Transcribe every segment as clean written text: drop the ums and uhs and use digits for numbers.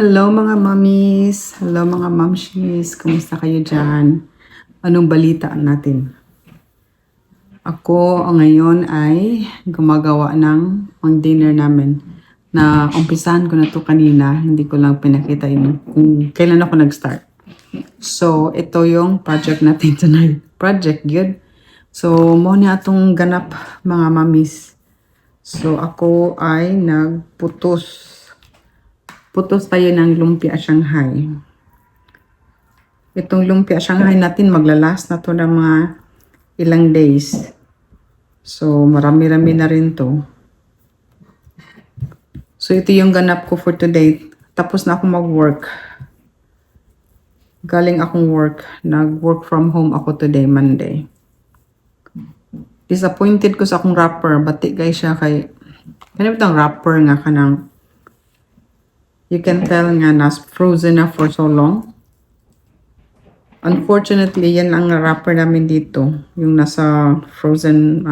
Hello mga mommies! Hello mga momshies! Kumusta kayo dyan? Anong balita natin? Ako ngayon ay gumagawa ng dinner namin. Na umpisahan ko na to kanina. Hindi ko lang pinakita yun kung kailan ako nag-start. So, ito yung project natin tonight. Project, good. So, muna atong ganap mga mommies. So, ako ay Putos tayo ng lumpia Shanghai. Itong lumpia Shanghai natin maglalast na to ng mga ilang days. So, marami-rami na rin to. So, ito yung ganap ko for today. Tapos na ako mag-work. Galing akong work. Nag-work from home ako today, Monday. Disappointed ko sa akong wrapper. Batik guys siya kay... Ano itong wrapper nga kanang... You can tell nga na frozen na for so long. Unfortunately, yan ang wrapper namin dito. Yung nasa frozen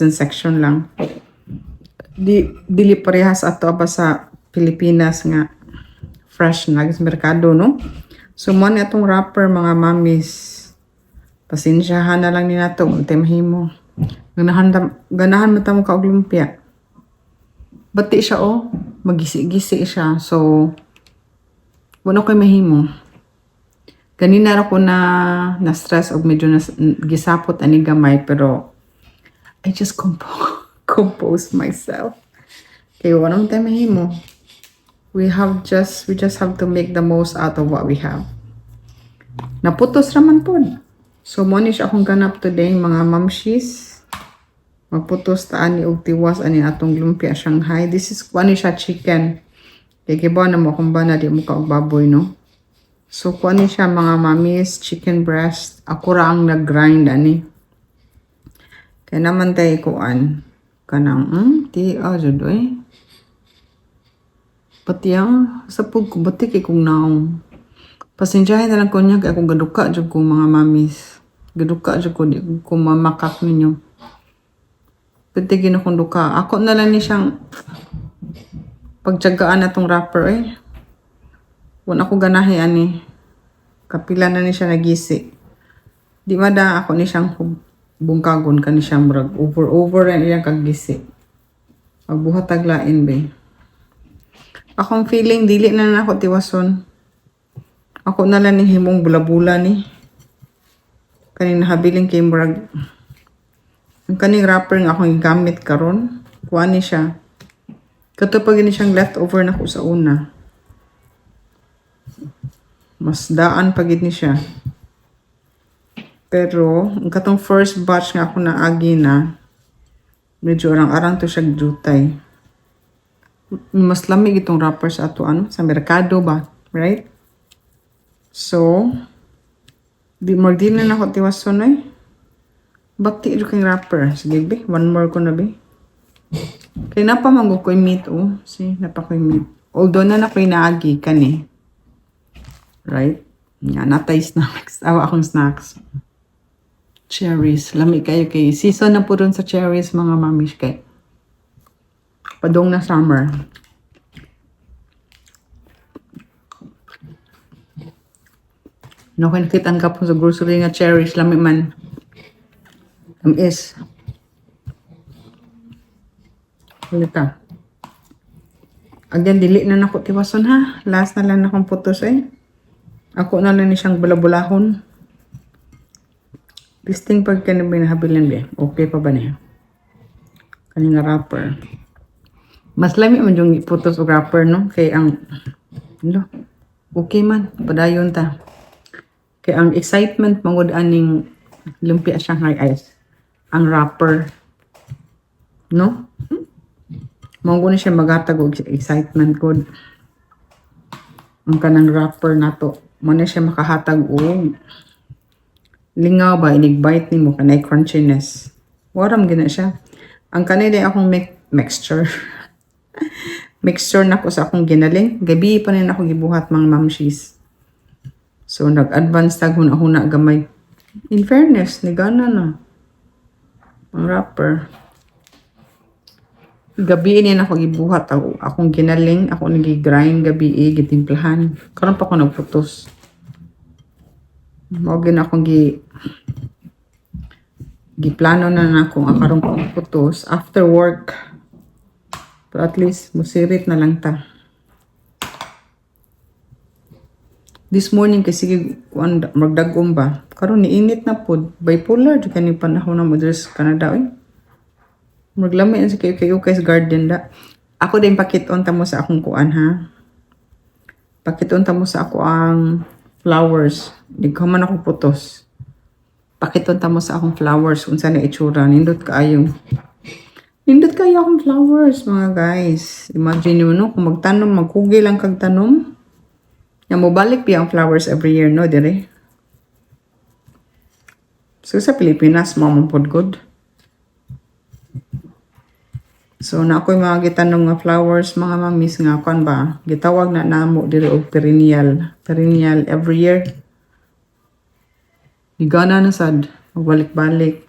section lang. Dili parehas ato ba sa Pilipinas nga fresh na sa merkado, no? So, mo na itong wrapper, mga mamis. Pasensyahan na lang ni nato. Mahimo. Ganahan mo tamo ka og lumpia. Bati siya, oh. Magisi-gisi siya. So, wala ko'y mahimo. Ganina ako na-stress o medyo gisapot ani gamay, pero I just compose myself. Okay, walang tayo mahimo. We just have to make the most out of what we have. Naputos raman po. So, mo ni siya akong ganap today, mga mamshis. Magputos taan ni og tiwas ani atong lumpia Shanghai. This is kuan siya chicken. Kaya kibaw na mo kung ba na di mo ka og baboy, no? So kuan siya mga mamis, chicken breast. Ako ra ang nag-grind ani. Kaya naman tayo kuan. Kanang ti jud oy. Pati sa pug ko bati kay kung naong. Pasensyahin na lang ko niya kay akong gaduka jud ko mga mamis. Gaduka jud ko di ko mamakak ninyo. Pitigin akong duka. Ako na lang ni siyang pagtsagaan na tong wrapper eh. Wala ako ganahi ani. Kapila na ni siya nagisi. Di mada ako ni siyang bungkagon ka ni siyang murag. Over na iyang kagisi. Magbuhat taglain be. Akong feeling dili na ako tiwason. Ako na lang ni himong bula-bula ni. Kanina habiling kay murag. Ang kaning wrapper nga akong gamit karon, kuha ni siya. Kato pag ni siyang leftover na ko sa una. Mas daan pagid ni siya. Pero, ang katong first batch nga ako naagi na, medyo arang-arang to siya jutay. Mas lamig itong wrapper sa ato, sa merkado ba? Right? So, di na ako tiwason eh. Bati ito kang wrapper. Sige, be. One more ko na, be. Kaya napamanggo ko yung meat, oh. See, napako yung meat. Although na ko'y naagi ka ni. Right? Yan, natay snacks. Akong snacks. Cherries. Lamig kayo kay. Season na po dun sa cherries, mga mamish kay. Padong na summer. Nakikita ka po sa grocery nga cherries. Lamig man. Is halita. Again, dili na nako tiwason ha. Last na lang akong putos eh. Ako na lang ni siyang bulabulahon. Listing pag kinabinahabilin be. Okay pa ba niya? Kaning wrapper. Mas lami man yung putos o wrapper, no? Kay ang okay man. Padayon ta. Kay ang excitement mangod aning lumpia Shanghai ice. Ang wrapper. No? Manggo na siya magatag og excitement ko. Ang kanang wrapper na to. Mo na siya makahatag og lingaw ba inigbite nimo kanay crunchiness. Waram gina siya. Ang kanay day akong mixture. Mixture na ko sa akong ginaling. Gabi pa rin ako gibuhat mga mamshis. So nag-advance tag huna gamay. In fairness, ni gana na. Ang wrapper. Gabi ini na ako gibuhat ako akong ginaling, ako nagi-grind gabi gitimplahan. Karon pa ako nagputos. Mao gid akong giplano na nako ang karon ko putos after work. Pero at least musirit na lang ta. This morning kasi kuan magdagom ba. Karon niinit na pud. Bipolar jud kani panahon na mo diri sa Canada oy. Maglamay na sa kayo kay garden da. Ako din pakiton ta mo sa akong kuan ha. Pakiton ta mo sa ako ang flowers. Di ko man ako putos. Pakiton ta mo sa akong flowers unsa na itsura. Nindot kaayo. Nindot kayo akong flowers mga guys. Imagine mo no kung magtanom magkugi lang kag tanom. Nga mo balik pa ang flowers every year no dire. So sa Pilipinas mo man pod good. So na ako'y mga gitanong nga flowers mga mamis nga kon ba gitawag na namo diri og perennial every year gigana na sad magbalik-balik.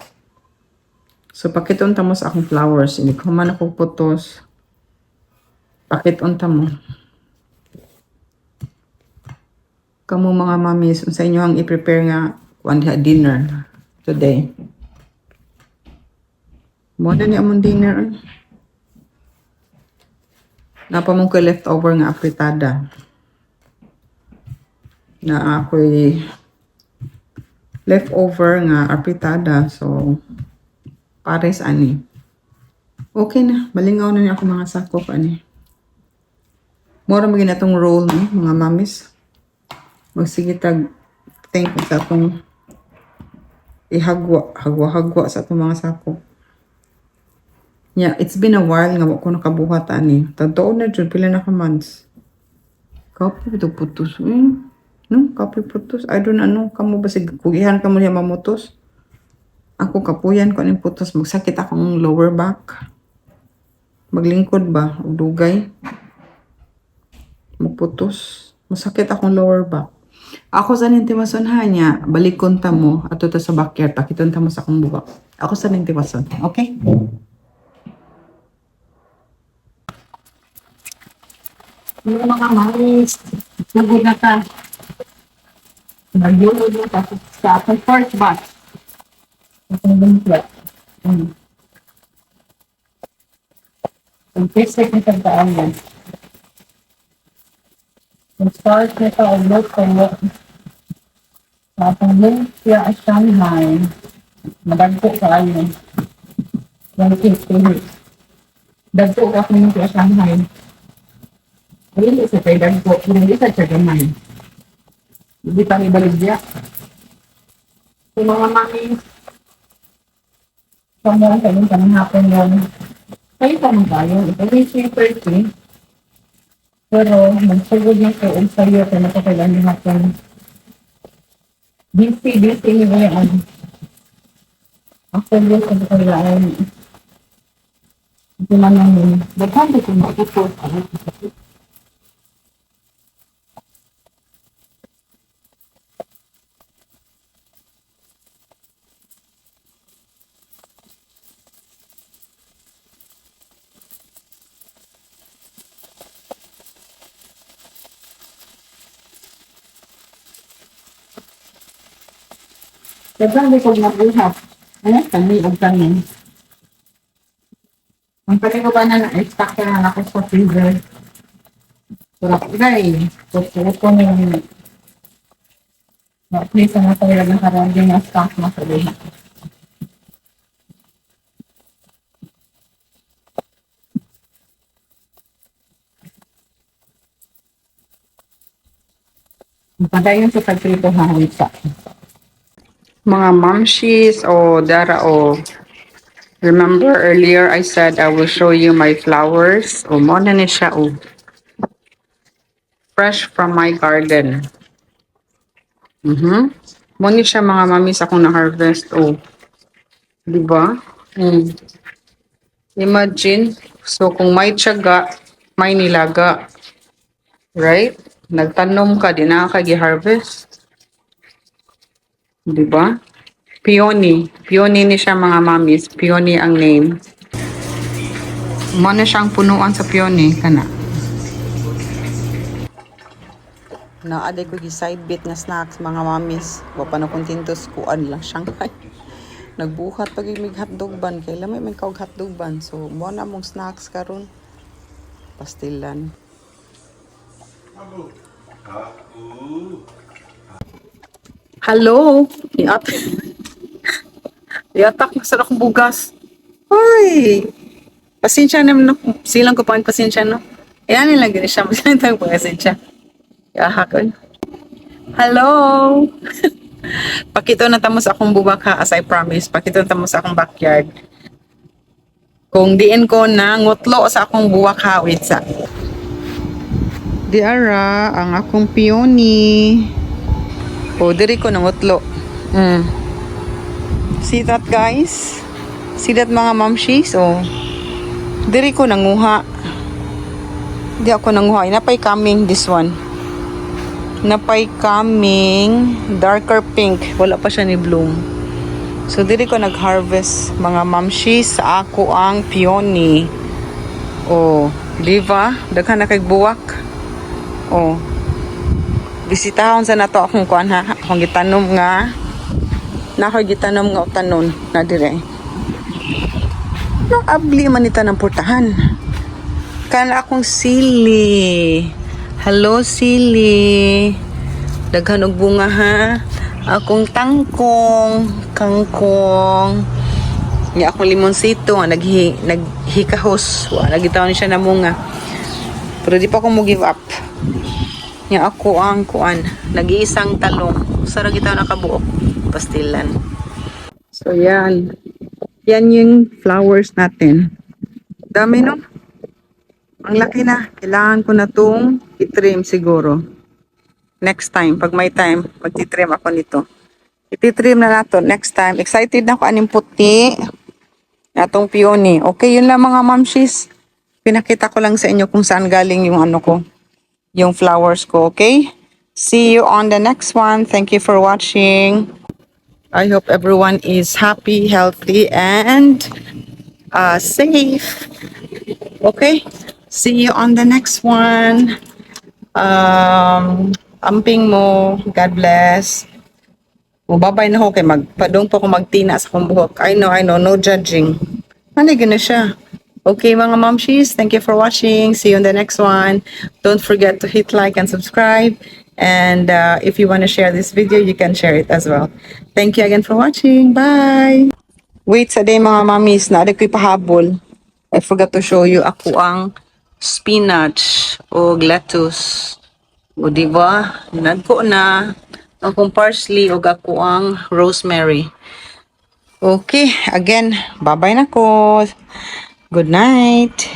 So pakiton ta mo sa akong flowers ini ko man ako putos pakiton ta mo kamo mga mamis unsa inyo ang i-prepare nga kuan dinner today mo na ni among dinner napa mong ko leftover nga apritada. Na ako'y leftover nga apritada. So, pares ani. Okay na. Malingaw na niya ako mga sakop ani. Mura maging natong roll ni mga mamis. Magsigitag thank you sa atong hagwa sa atong mga sakop. Yeah, it's been a while nga ko nakabuhat ani. Totoo na jud pila na ka months. Kapoy ito putos. No, kapoy putos. I don't know kamo basig kugihan kamo niya mamutos. Ako kapuyan ko aning putos magsakit akong lower back. Maglingkod ba og dugay. Magputos. Masakit akong lower back. Ako sa nintimason ha niya, balikon ta mo ato ta sa backyard pakiton ta mo sa akong buwak. Ako sa nintimason. Okay? Yung mga maris, nagod na ka. Nagyulog na ka sa atong fourth batch. Itong buntlet. Ang pissek na tagdaan yan. Ang start na ito, ang look ko mo. Sa atong lumpia at Shanghai, madagpo ka ayon. Yung kiss. Dagpo ka kung lumpia at Shanghai. Hindi sa kay dagpo, hindi sa gamay. Hindi pa ni baligya. Yung mga mami, pamang kayo kanang hapon yun. Kayo tamang tayo, ito yung 3:30. Pero, magsugod na kayo sa'yo kung nakakailan yung hapon. Busy nyo ba yan? After this, kung nakakailan, hindi man lang yun. Baghan ko kung makipot. Daghan ko nabuhat. Ano? Kami o kami. Ang pati ko ba na na-stock na ako sa freezer? Surap guys. Susunod ko yung na-place na tayo ng karagin na stock na sa lihat. Padayon sa pagprito hangin sa mga mamshis o dara o remember earlier I said I will show you my flowers o mo na ni siya o fresh from my garden mo ni siya mga mamis akong na-harvest o diba imagine so kung may tiyaga may nilaga right nagtanom ka din na gi-harvest diba? Peony. Peony ni siya mga mamis. Peony ang name. Mo na siyang punuan sa peony kana. Naaday ko gi side bit nga snacks mga mamis. Wa pa na kontintos kuan lang Shanghai. Nagbuhat pag mig hotdog ban kay lamay may kaog hotdog ban. So mo na mong snacks karon. Pastilan. Hello. Iatak na sa akong bugas. Hoy. Pasensya naman no. Silang ko pang pasensya no. Yan lang gani siya. Silang tayong pasensya. Yahakon. Hello. Pakito na tamo sa akong bubak ha, as I promise. Pakito na tamo sa akong backyard. Kung diin ko na ngutlo sa akong buwak ha, wait sa. Diara, ang akong peony. O, diri ko na ngutlo. See that guys? See that mga mamshis? O, diri ko nanguha. Di ako nanguha. Napay coming this one. Napay coming darker pink, wala pa siya ni bloom. So diri ko nag-harvest mga mamshis sa ako ang peony. Oh, di ba? Daghan na kay buwak. Oh. Bisitahon sa nato akong kuan ha, akong gitanom nga gitanom nga utanon na dire. No abli man ita ng portahan. Kana akong sili. Hello, sili. Daghan og bunga ha. Akong kangkong. Nga akong limonsito nga naghikahos. Wala gitawon siya na munga. Pero di pa ko mo give up. Nga ako ang kuan. Nag-iisang talong. Sara gitawon nakabuok. Pastilan. So yan. Yan yung flowers natin. Dami no? Ang laki na. Kailangan ko na itong i-trim siguro. Next time, pag may time, magti-trim ako nito. Iti-trim na nato next time. Excited na ako aning puti. Atong peony. Okay, yun lang mga mamshis. Pinakita ko lang sa inyo kung saan galing yung ano ko. Yung flowers ko, okay? See you on the next one. Thank you for watching. I hope everyone is happy, healthy, and safe. Okay? See you on the next one. Amping mo. God bless. Babay na ako kay magpadong pa ako magtina sa akong buhok. I know, no judging. Ano gano'n siya? Okay mga momshies, thank you for watching. See you on the next one. Don't forget to hit like and subscribe. And if you want to share this video, you can share it as well. Thank you again for watching. Bye! Wait sa day mga mommies, na ko'y pahabol. I forgot to show you ako ang spinach o lettuce. O diba? Nagko na akong parsley o ako ang rosemary. Okay, again, bye-bye na ko. Good night.